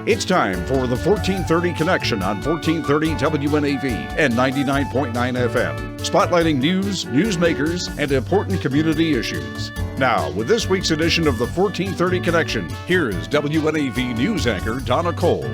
It's time for the 1430 Connection on 1430 WNAV and 99.9 FM, spotlighting news, newsmakers, and important community issues. Now, with this week's edition of the 1430 Connection, here is WNAV news anchor Donna Cole.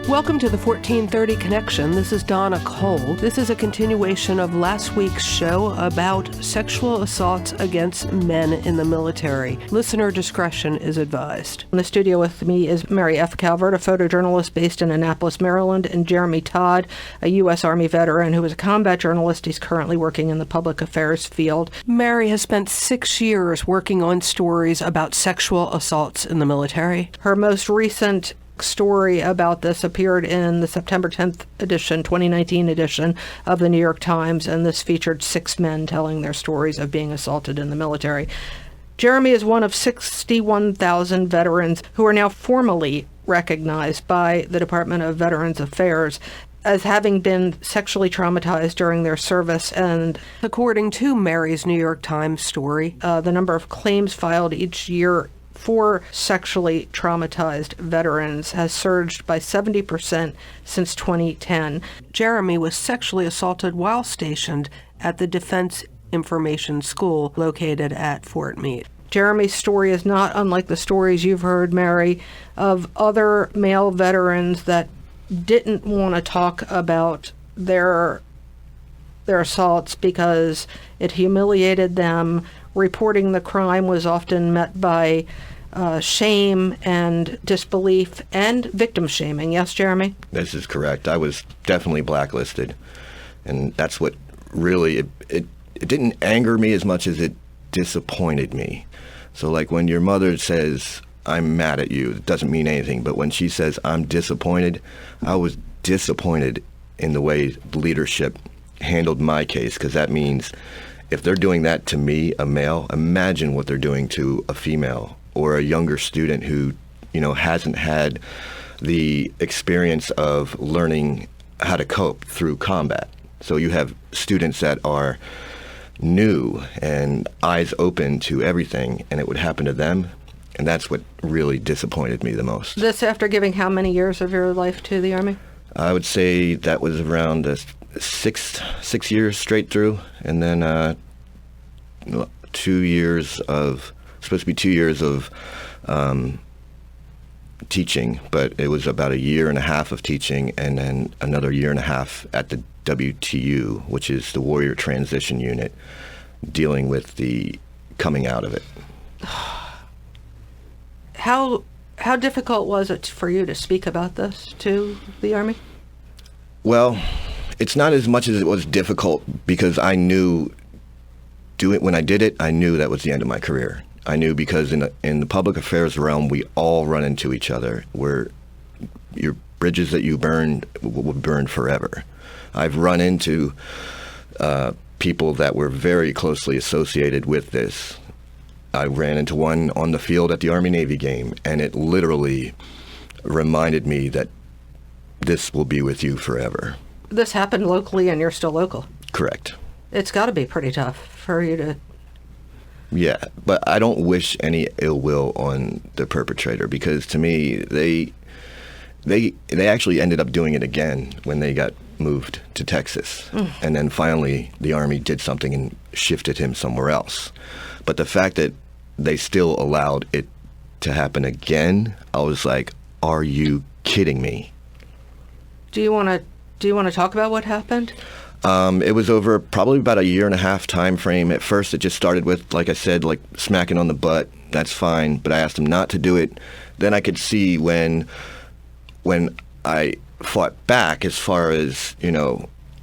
Welcome to the 1430 Connection. This is Donna Cole. This is a continuation of last week's show about sexual assaults against men in the military. Listener discretion is advised. In the studio with me is Mary F. Calvert, a photojournalist based in Annapolis, Maryland, and Jeremy Todd, a U.S. Army veteran who is a combat journalist. He's currently working in the public affairs field. Mary has spent 6 years working on stories about sexual assaults in the military. Her most recent story about this appeared in the September 10th edition, 2019 edition of the New York Times, and this featured 6 men telling their stories of being assaulted in the military. Jeremy is one of 61,000 veterans who are now formally recognized by the Department of Veterans Affairs as having been sexually traumatized during their service. And according to Mary's New York Times story, the number of claims filed each year for sexually traumatized veterans has surged by 70% since 2010. Jeremy was sexually assaulted while stationed at the Defense Information School located at Fort Meade. Jeremy's story is not unlike the stories you've heard, Mary, of other male veterans that didn't want to talk about their assaults because it humiliated them. Reporting the crime was often met by shame and disbelief and victim shaming. Yes, Jeremy? This is correct. I was definitely blacklisted. And that's what really, it didn't anger me as much as it disappointed me. So like when your mother says, I'm mad at you, it doesn't mean anything. But when she says, I'm disappointed, I was disappointed in the way leadership handled my case, because that means if they're doing that to me, a male, imagine what they're doing to a female or a younger student who, hasn't had the experience of learning how to cope through combat. So you have students that are new and eyes open to everything, and it would happen to them. And that's what really disappointed me the most. This after giving how many years of your life to the Army? I would say that was around 6 years straight through, and then 2 years of, supposed to be 2 years of teaching, but it was about 1.5 years of teaching and then another 1.5 years at the WTU, which is the Warrior Transition Unit, dealing with the coming out of it. How difficult was it for you to speak about this to the Army? Well, it's not as much as it was difficult because I knew when I did it, I knew that was the end of my career. I knew because in the public affairs realm, we all run into each other where your bridges that you burn will burn forever. I've run into people that were very closely associated with this. I ran into one on the field at the Army-Navy game, and it literally reminded me that this will be with you forever. This happened locally, and you're still local. Correct. It's got to be pretty tough for you to... Yeah, but I don't wish any ill will on the perpetrator because to me, they actually ended up doing it again when they got moved to Texas. And then finally, the Army did something and shifted him somewhere else. But the fact that they still allowed it to happen again, I was like, are you kidding me? Do you want to talk about what happened? It was over probably about 1.5 years time frame. At first, it just started with, like I said, like smacking on the butt. That's fine. But I asked him not to do it. Then I could see when I fought back as far as,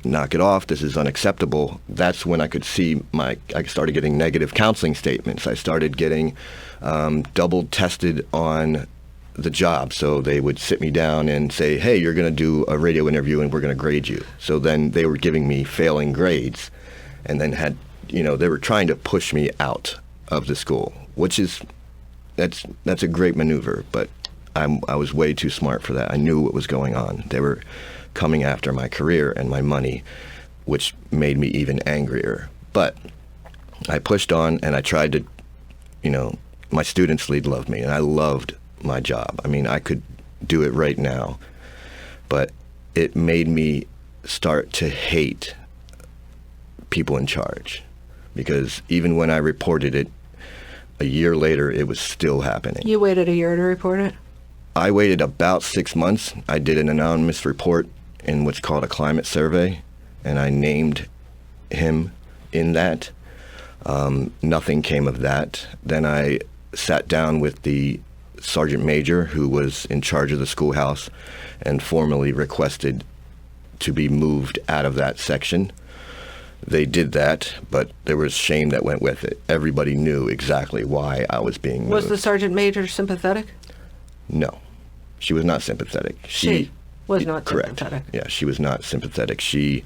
knock it off, this is unacceptable. That's when I could see I started getting negative counseling statements. I started getting double tested on the job. So they would sit me down and say, hey, you're going to do a radio interview and we're going to grade you. So then they were giving me failing grades and then they were trying to push me out of the school, which is, that's a great maneuver, but I was way too smart for that. I knew what was going on. They were coming after my career and my money, which made me even angrier. But I pushed on and I tried to, my students loved me and I loved my job. I mean, I could do it right now. But it made me start to hate people in charge, because even when I reported it, a year later, it was still happening. You waited a year to report it? I waited about 6 months. I did an anonymous report in what's called a climate survey, and I named him in that. Nothing came of that. Then I sat down with the sergeant major who was in charge of the schoolhouse and formally requested to be moved out of that section. They did that, but there was shame that went with it. Everybody knew exactly why I was being moved. Was the sergeant major sympathetic? No, she was not sympathetic. She was not correct. sympathetic. Yeah, she was not sympathetic. She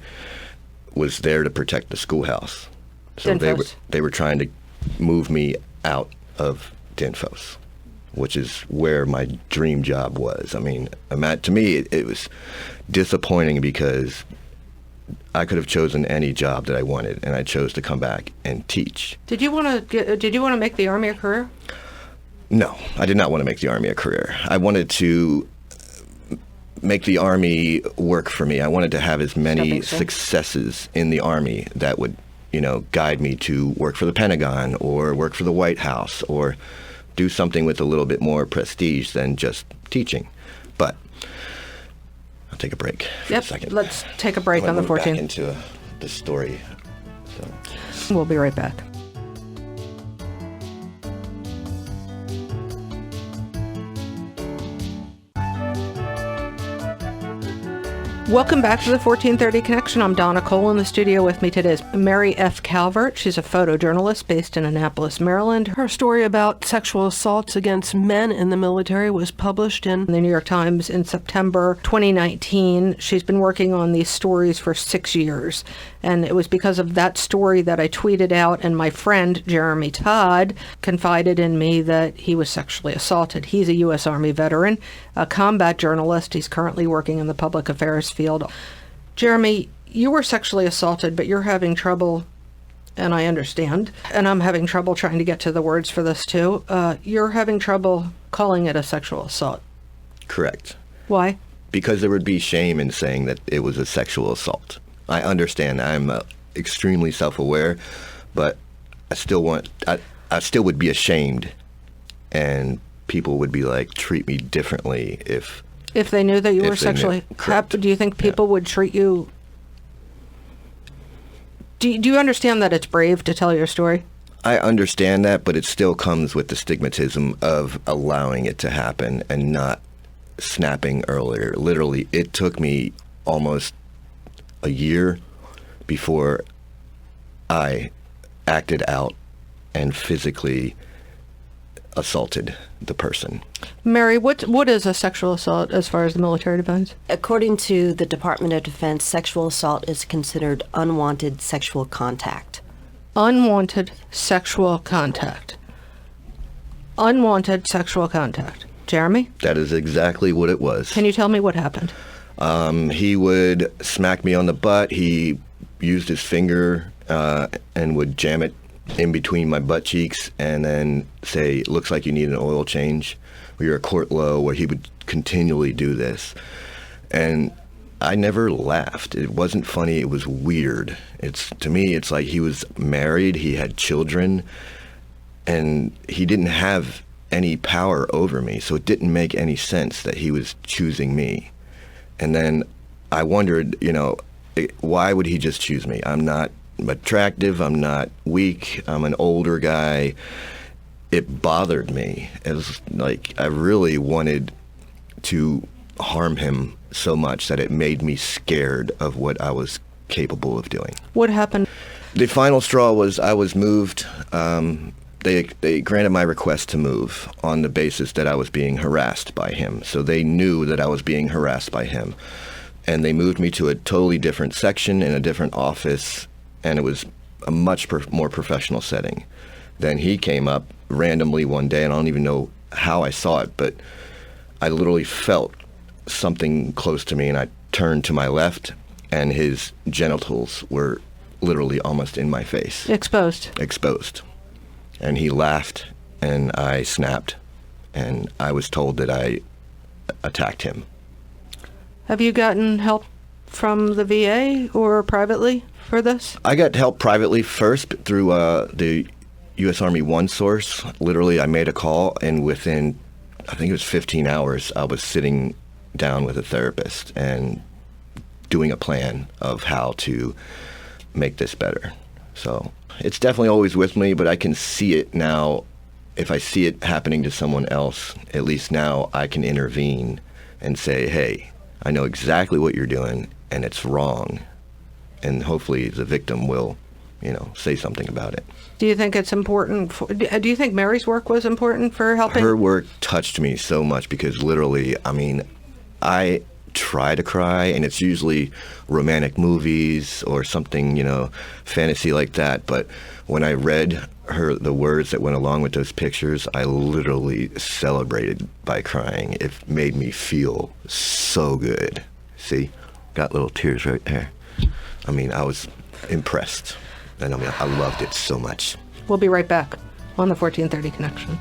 was there to protect the schoolhouse. So they were trying to move me out of Dinfos, which is where my dream job was. I mean, to me, it was disappointing because I could have chosen any job that I wanted, and I chose to come back and teach. Did you want to make the Army a career? No, I did not want to make the Army a career. I wanted to make the Army work for me. I wanted to have as many successes in the Army that would, guide me to work for the Pentagon or work for the White House or do something with a little bit more prestige than just teaching. But I'll take a break for a second. Let's take a break on the 14th. Back into the story. So. We'll be right back. Welcome back to the 1430 Connection. I'm Donna Cole. In the studio with me today is Mary F. Calvert. She's a photojournalist based in Annapolis, Maryland. Her story about sexual assaults against men in the military was published in the New York Times in September 2019. She's been working on these stories for 6 years. And it was because of that story that I tweeted out, and my friend Jeremy Todd confided in me that he was sexually assaulted. He's a U.S. Army veteran, a combat journalist. He's currently working in the public affairs field. Jeremy, you were sexually assaulted, but you're having trouble, and I understand, and I'm having trouble trying to get to the words for this too. You're having trouble calling it a sexual assault. Correct. Why? Because there would be shame in saying that it was a sexual assault. I understand. I'm extremely self-aware, but I still would be ashamed, and people would be like, treat me differently if they knew that you were sexually. Do you think people would treat you? Do you understand that it's brave to tell your story? I understand that, but it still comes with the stigmatism of allowing it to happen and not snapping earlier. Literally, it took me almost a year before I acted out and physically assaulted the person. Mary, what is a sexual assault as far as the military defense? According to the Department of Defense, sexual assault is considered unwanted sexual contact. Unwanted sexual contact. Unwanted sexual contact. Jeremy? That is exactly what it was. Can you tell me what happened? He would smack me on the butt. He used his finger and would jam it in between my butt cheeks and then say, looks like you need an oil change. We were a court low where he would continually do this. And I never laughed. It wasn't funny. It was weird. To me, it's like he was married. He had children. And he didn't have any power over me. So it didn't make any sense that he was choosing me. And then I wondered, why would he just choose me? I'm not attractive, I'm not weak, I'm an older guy. It bothered me. It was like I really wanted to harm him so much that it made me scared of what I was capable of doing. What happened? The final straw was I was moved. They granted my request to move on the basis that I was being harassed by him. So they knew that I was being harassed by him. And they moved me to a totally different section in a different office, and it was a much more professional setting. Then he came up randomly one day, and I don't even know how I saw it, but I literally felt something close to me, and I turned to my left, and his genitals were literally almost in my face. Exposed. And he laughed, and I snapped, and I was told that attacked him. Have you gotten help from the VA or privately for this? I got help privately first through the U.S. Army One source. Literally, I made a call, and within, I think it was 15 hours, I was sitting down with a therapist and doing a plan of how to make this better. So it's definitely always with me, but I can see it now. If I see it happening to someone else, at least now I can intervene and say, hey, I know exactly what you're doing, and it's wrong. And hopefully the victim will, say something about it. Do you think it's important? Do you think Mary's work was important for helping? Her work touched me so much because literally, I try to cry, and it's usually romantic movies or something, fantasy like that. But when I read the words that went along with those pictures, I literally celebrated by crying. It made me feel so good. See, got little tears right there. I was impressed, and I loved it so much. We'll be right back on the 1430 Connection.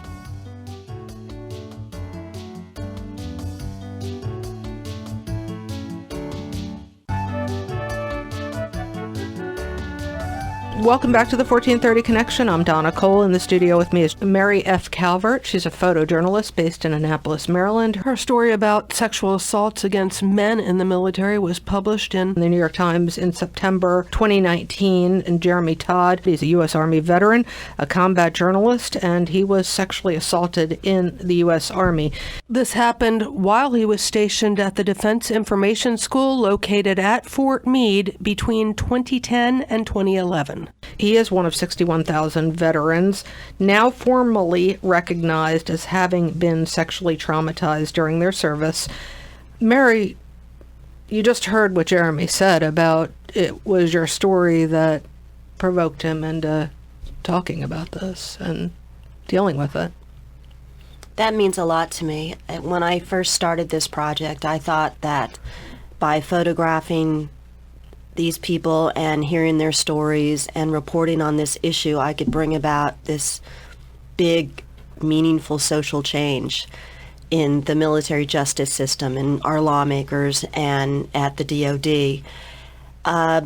Welcome back to the 1430 Connection. I'm Donna Cole. In the studio with me is Mary F. Calvert. She's a photojournalist based in Annapolis, Maryland. Her story about sexual assaults against men in the military was published in the New York Times in September 2019. And Jeremy Todd, he's a U.S. Army veteran, a combat journalist, and he was sexually assaulted in the U.S. Army. This happened while he was stationed at the Defense Information School located at Fort Meade between 2010 and 2011. He is one of 61,000 veterans, now formally recognized as having been sexually traumatized during their service. Mary, you just heard what Jeremy said about it was your story that provoked him into talking about this and dealing with it. That means a lot to me. When I first started this project, I thought that by photographing these people and hearing their stories and reporting on this issue, I could bring about this big, meaningful social change in the military justice system and our lawmakers and at the DOD.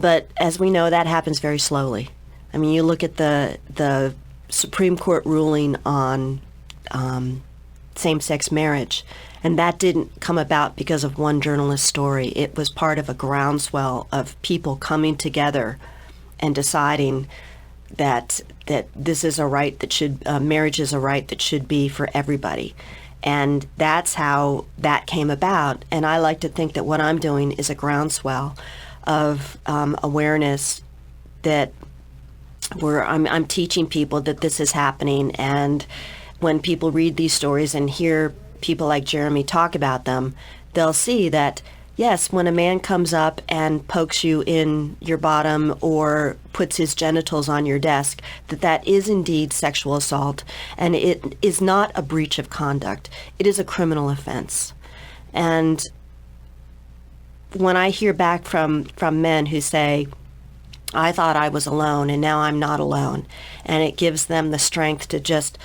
But as we know, that happens very slowly. You look at the Supreme Court ruling on same-sex marriage, and that didn't come about because of one journalist's story. It was part of a groundswell of people coming together and deciding that this is a right that should, marriage is a right that should be for everybody. And that's how that came about. And I like to think that what I'm doing is a groundswell of awareness that I'm teaching people that this is happening. And when people read these stories and hear people like Jeremy talk about them, they'll see that, yes, when a man comes up and pokes you in your bottom or puts his genitals on your desk, that is indeed sexual assault, and it is not a breach of conduct. It is a criminal offense. And when I hear back from men who say, I thought I was alone and now I'm not alone, and it gives them the strength to just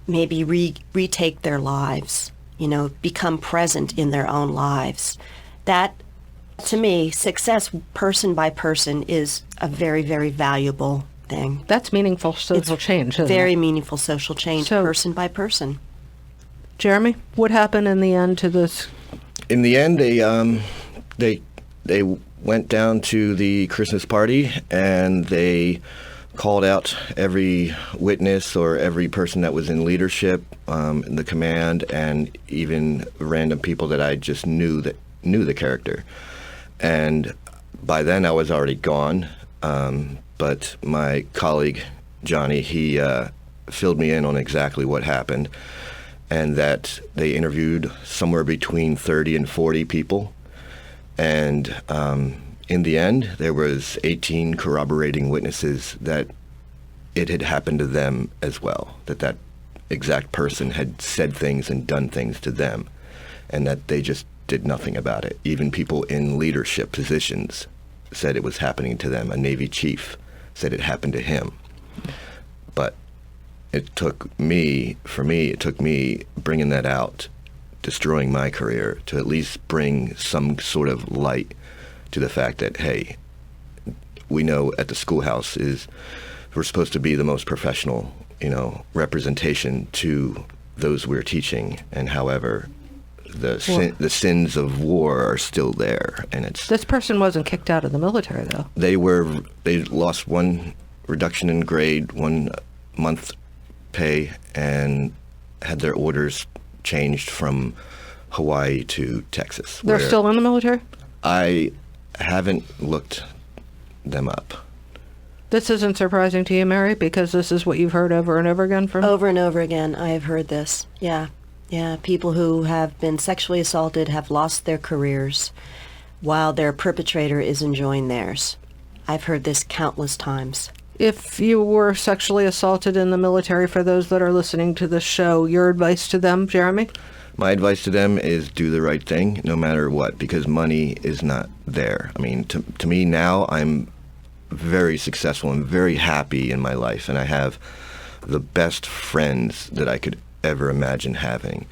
maybe retake their lives, become present in their own lives. That, to me, success person by person is a very, very valuable thing. That's meaningful social change, isn't it? Very meaningful social change, person by person. Jeremy, what happened in the end to this? In the end, they went down to the Christmas party and they called out every witness or every person that was in leadership, in the command, and even random people that I just knew the character. And by then I was already gone, but my colleague Johnny, he filled me in on exactly what happened, and that they interviewed somewhere between 30 and 40 people, and in the end, there was 18 corroborating witnesses that it had happened to them as well, that exact person had said things and done things to them, and that they just did nothing about it. Even people in leadership positions said it was happening to them. A Navy chief said it happened to him. But it took me bringing that out destroying my career to at least bring some sort of light to the fact that, hey, we know at the schoolhouse we're supposed to be the most professional, representation to those we're teaching, and however, the sins of war are still there, and it's. This person wasn't kicked out of the military, though. They lost one reduction in grade, 1 month pay, and had their orders changed from Hawaii to Texas. They're still in the military? I haven't looked them up. This isn't surprising to you, Mary, because this is what you've heard over and over again from? Over and over again, I have heard this. Yeah. People who have been sexually assaulted have lost their careers while their perpetrator is enjoying theirs. I've heard this countless times. If you were sexually assaulted in the military, for those that are listening to this show, your advice to them, Jeremy? My advice to them is do the right thing no matter what, because money is not there. I mean, to me now, I'm very successful and very happy in my life, and I have the best friends that I could ever imagine having,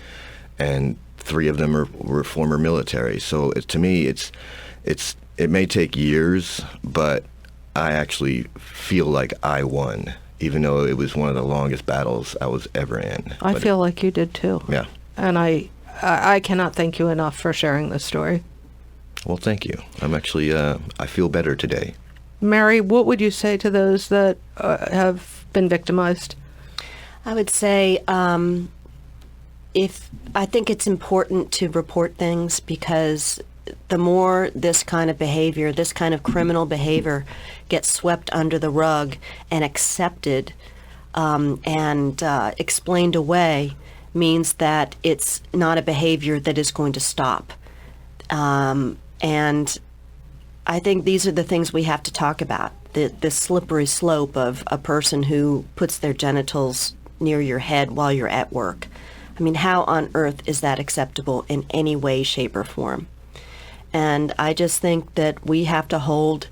and 3 of them were former military. So to me, it may take years, but I actually feel like I won, even though it was one of the longest battles I was ever in. I feel like you did too. Yeah. And I cannot thank you enough for sharing this story. Well, thank you. I'm actually I feel better today. Mary, what would you say to those that have been victimized? I would say I think it's important to report things, because the more this kind of behavior, this kind of criminal behavior gets swept under the rug and accepted and explained away, means that it's not a behavior that is going to stop. And I think these are the things we have to talk about, the slippery slope of a person who puts their genitals near your head while you're at work. I mean, how on earth is that acceptable in any way, shape, or form? And I just think that we have to hold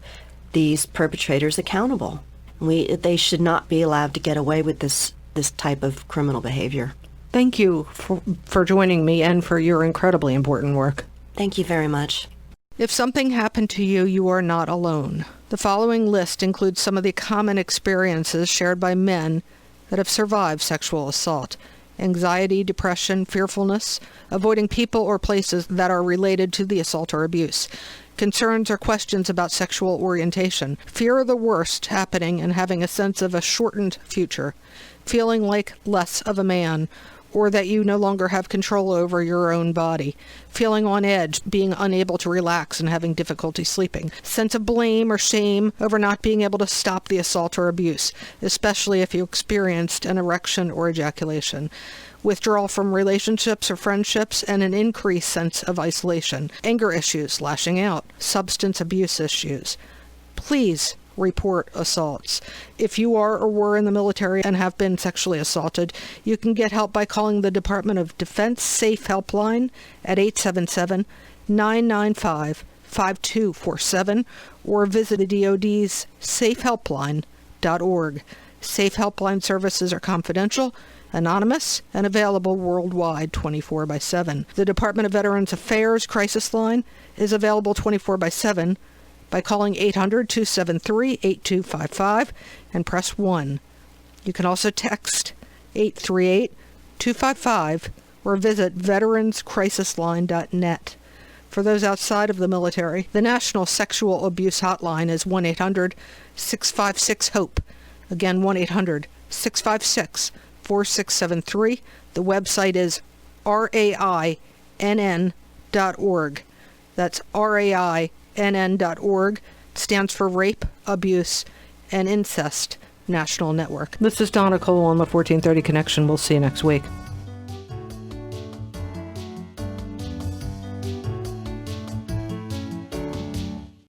these perpetrators accountable. They should not be allowed to get away with this type of criminal behavior. Thank you for joining me and for your incredibly important work. Thank you very much. If something happened to you, you are not alone. The following list includes some of the common experiences shared by men that have survived sexual assault: anxiety, depression, fearfulness, avoiding people or places that are related to the assault or abuse, concerns or questions about sexual orientation, fear of the worst happening and having a sense of a shortened future, feeling like less of a man, or that you no longer have control over your own body, feeling on edge, being unable to relax and having difficulty sleeping, sense of blame or shame over not being able to stop the assault or abuse, especially if you experienced an erection or ejaculation, withdrawal from relationships or friendships, and an increased sense of isolation, anger issues, lashing out, substance abuse issues. Please report assaults. If you are or were in the military and have been sexually assaulted, you can get help by calling the Department of Defense Safe Helpline at 877-995-5247 or visit the DoD's safehelpline.org. Safe Helpline services are confidential, anonymous, and available worldwide 24/7. The Department of Veterans Affairs Crisis Line is available 24/7 by calling 800-273-8255 and press 1. You can also text 838-255 or visit veteranscrisisline.net. For those outside of the military, the National Sexual Abuse Hotline is 1-800-656-HOPE. Again, 1-800-656-4673. The website is rainn.org. That's rainn.org. Stands for Rape, Abuse, and Incest National Network. This is Donna Cole on the 1430 Connection. We'll see you next week.